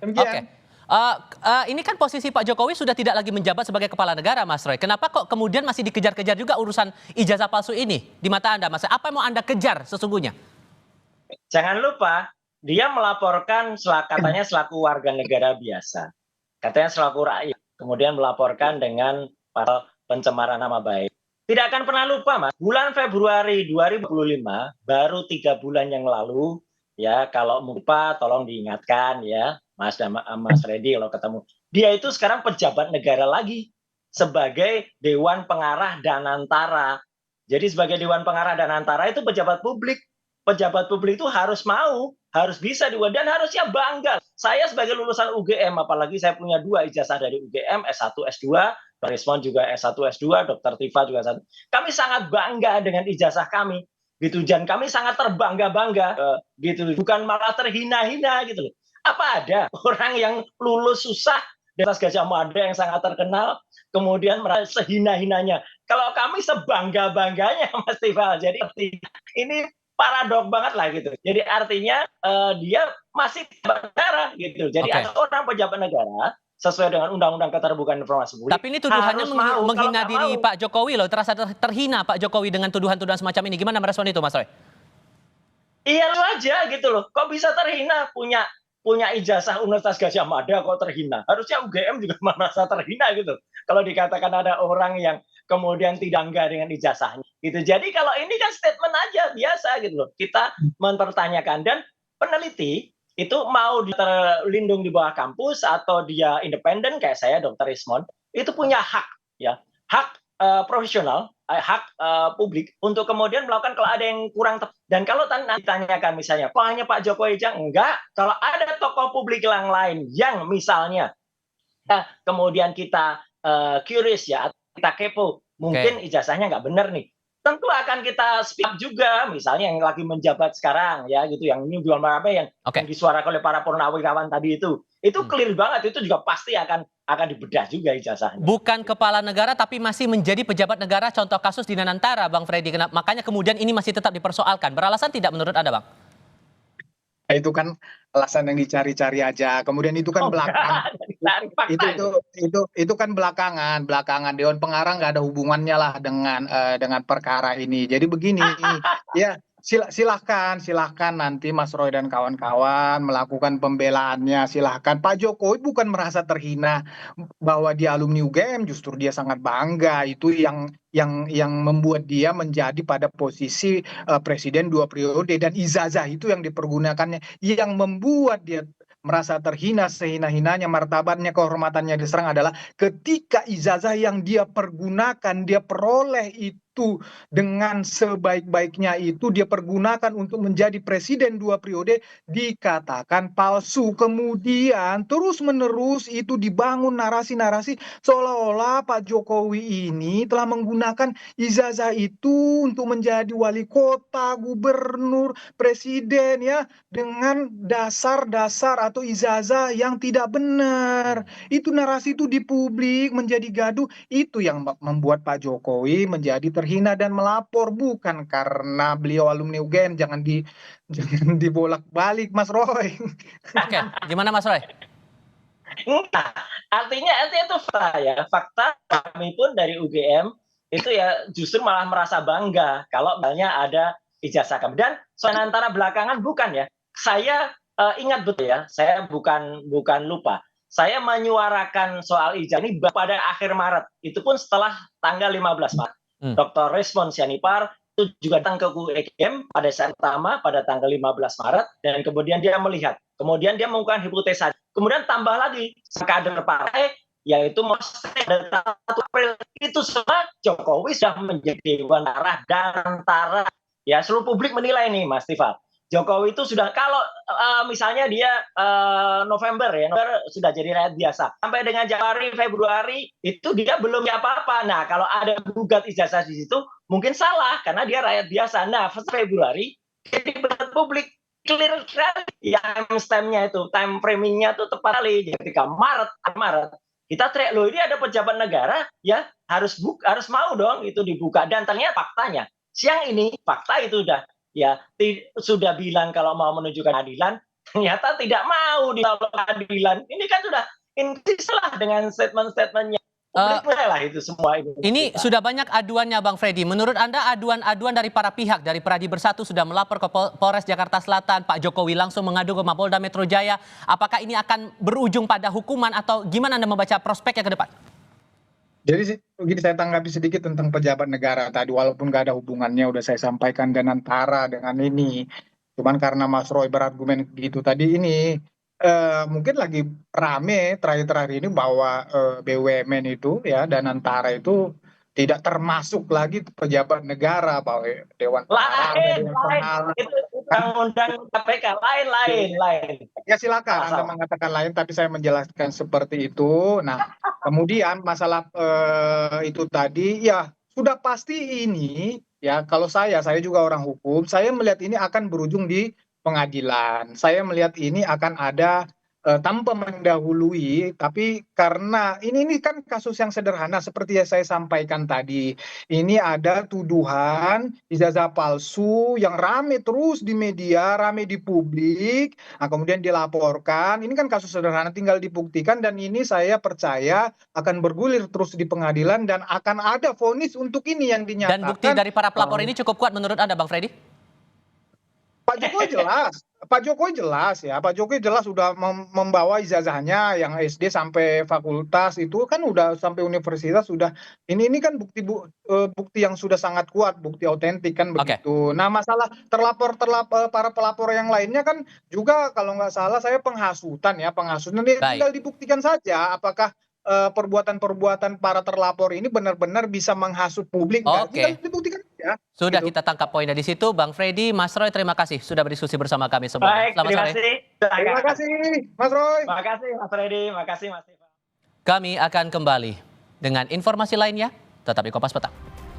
Oke. Demikian. Ini kan posisi Pak Jokowi sudah tidak lagi menjabat sebagai kepala negara, Mas Roy. Kenapa kok kemudian masih dikejar-kejar juga urusan ijazah palsu ini di mata Anda, Mas? Apa yang mau Anda kejar sesungguhnya? Jangan lupa, dia melaporkan katanya selaku warga negara biasa. Katanya selaku rakyat. Kemudian melaporkan dengan pasal pencemaran nama baik. Tidak akan pernah lupa, Mas. Bulan Februari 2025, baru 3 bulan yang lalu, ya kalau lupa tolong diingatkan ya, Mas Reddy kalau ketemu. Dia itu sekarang pejabat negara lagi sebagai Dewan Pengarah Danantara. Jadi sebagai Dewan Pengarah Danantara itu pejabat publik. Pejabat publik itu harus mau, harus bisa dan harusnya bangga. Saya sebagai lulusan UGM, apalagi saya punya 2 ijazah dari UGM, S1, S2, Dr. Rismon juga S1, S2, Dr. Tifa juga S1. Kami sangat bangga dengan ijazah kami, gitu. Dan kami sangat terbangga-bangga, gitu. Bukan malah terhina-hina, gitu loh. Apa ada orang yang lulus susah di atas Gajah Mada yang sangat terkenal, kemudian merasa sehina-hinanya. Kalau kami sebangga-bangganya, Mas Tifa. Jadi ini paradok banget lah gitu. Jadi artinya dia masih pejabat negara gitu. Jadi ada orang pejabat negara sesuai dengan Undang-Undang Keterbukaan Informasi Publik. Tapi ini tuduhannya menghina diri mau. Pak Jokowi loh. Terasa terhina Pak Jokowi dengan tuduhan-tuduhan semacam ini. Gimana merespon itu, Mas Roy? Iya lu aja gitu loh. Kok bisa terhina punya ijazah Universitas Gajah Mada kok terhina? Harusnya UGM juga merasa terhina gitu. Kalau dikatakan ada orang yang kemudian tidak bangga dengan ijazahnya gitu. Jadi kalau ini kan statement aja biasa gitu loh. Kita mempertanyakan dan peneliti itu mau terlindung di bawah kampus atau dia independen kayak saya Dr. Rismon itu punya hak ya. Hak profesional, hak publik untuk kemudian melakukan kalau ada yang kurang tepat. Dan kalau ditanyakan misalnya, kok hanya Pak Jokowi aja? Enggak. Kalau ada tokoh publik yang lain yang misalnya kemudian kita curious ya, kita kepo, mungkin ijazahnya nggak benar nih. Tentu akan kita speak up juga, misalnya yang lagi menjabat sekarang ya gitu, yang ini jual apa yang disuarakan oleh para purnawirawan tadi itu clear banget, itu juga pasti akan dibedah juga ijazahnya. Bukan kepala negara tapi masih menjadi pejabat negara, contoh kasus di Danantara, Bang Freddy. Makanya kemudian ini masih tetap dipersoalkan. Beralasan tidak menurut Anda, Bang? Itu kan alasan yang dicari-cari aja. Kemudian itu kan belakangan. Itu kan belakangan Dewan Pengarah nggak ada hubungannya lah dengan perkara ini. Jadi begini, ya silahkan nanti Mas Roy dan kawan-kawan melakukan pembelaannya, silahkan. Pak Jokowi bukan merasa terhina bahwa dia alumni UGM, justru dia sangat bangga. Itu yang membuat dia menjadi pada posisi presiden 2 periode, dan ijazah itu yang dipergunakannya yang membuat dia merasa terhina, sehina-hinanya, martabatnya, kehormatannya diserang adalah ketika ijazah yang dia pergunakan, dia peroleh itu dengan sebaik-baiknya itu dia pergunakan untuk menjadi presiden 2 periode dikatakan palsu. Kemudian terus-menerus itu dibangun narasi-narasi seolah-olah Pak Jokowi ini telah menggunakan ijazah itu untuk menjadi wali kota, gubernur, presiden ya, dengan dasar-dasar atau ijazah yang tidak benar. Itu narasi itu di publik menjadi gaduh, itu yang membuat Pak Jokowi menjadi terhina dan melapor, bukan karena beliau alumni UGM. Jangan dibolak-balik, Mas Roy. Oke, gimana Mas Roy? Nah, artinya itu fakta ya. Fakta kami pun dari UGM itu ya justru malah merasa bangga kalau misalnya ada ijazah kami. Dan soal antara belakangan bukan ya. Saya ingat betul ya, saya bukan lupa. Saya menyuarakan soal ijazah ini pada akhir Maret. Itu pun setelah tanggal 15 Maret. Dr. Rismon Sianipar itu juga datang ke UGM pada saat pertama pada tanggal 15 Maret dan kemudian dia melihat. Kemudian dia melakukan hipotesa. Kemudian tambah lagi kader partai yaitu pada 1 April itu semua Jokowi sudah menjadi Dewan Pengarah Danantara. Ya, seluruh publik menilai nih Mas Tifa. Jokowi itu sudah kalau misalnya dia November sudah jadi rakyat biasa. Sampai dengan Januari, Februari itu dia belum apa-apa. Nah, kalau ada gugat ijazah di situ mungkin salah karena dia rakyat biasa. Nah, Februari jadi pejabat publik clear ya, time-nya itu, time framing-nya itu tepat kali. Jadi ketika Maret kita teriak loh ini ada pejabat negara ya harus mau dong itu dibuka, dan ternyata faktanya siang ini fakta itu sudah bilang kalau mau menunjukkan keadilan ternyata tidak mau di pengadilan. Ini kan sudah intislah dengan statement-statementnya. Eh, Publik lah itu semua itu. Ini sudah banyak aduannya Bang Freddy. Menurut Anda aduan-aduan dari para pihak, dari Pradi Bersatu sudah melapor ke Polres Jakarta Selatan, Pak Jokowi langsung mengadu ke Mapolda Metro Jaya. Apakah ini akan berujung pada hukuman atau gimana Anda membaca prospeknya ke depan? Jadi begini, saya tanggapi sedikit tentang pejabat negara tadi, walaupun nggak ada hubungannya, udah saya sampaikan dan antara dengan ini. Cuman karena Mas Roy berargumen gitu tadi ini, mungkin lagi rame terakhir-terakhir ini bahwa BUMN itu ya dan antara itu tidak termasuk lagi pejabat negara, bahwa Dewan Pengarah, ada Lain, Dewan lain. Pengawas. Itu undang-undang KPK, lain. Ya silakan Anda Salah. mengatakan lain, tapi saya menjelaskan seperti itu. Nah, kemudian masalah itu tadi, ya sudah pasti ini, ya kalau saya juga orang hukum, saya melihat ini akan berujung di pengadilan. Saya melihat ini akan ada tanpa mendahului, tapi karena ini kan kasus yang sederhana seperti yang saya sampaikan tadi. Ini ada tuduhan ijazah palsu yang rame terus di media, rame di publik. Nah, kemudian dilaporkan, ini kan kasus sederhana tinggal dibuktikan dan ini saya percaya akan bergulir terus di pengadilan dan akan ada vonis untuk ini yang Dan bukti dinyatakan. dari para pelapor ini cukup kuat menurut Anda Bang Freddy? Pak Jokowi jelas, Pak Jokowi jelas ya, Pak Jokowi jelas sudah membawa ijazahnya yang SD sampai fakultas itu kan udah sampai universitas sudah. Ini kan bukti yang sudah sangat kuat, bukti otentik kan Oke. begitu. Nah, masalah para pelapor yang lainnya kan juga kalau nggak salah saya penghasutan ya, penghasutan Baik. tinggal dibuktikan saja apakah perbuatan-perbuatan para terlapor ini benar-benar bisa menghasut publik nggak? Tinggal Oke. dibuktikan saja. Sudah Gitu. kita tangkap poinnya di situ. Bang Freddy, Mas Roy, terima kasih sudah berdiskusi bersama kami semua. Baik, Selamat terima sore. kasih. Terima kasih, Mas Roy. Terima kasih Mas Freddy, terima kasih Mas Ivan. Kami akan kembali dengan informasi lainnya. Tetap di Kompas Petang.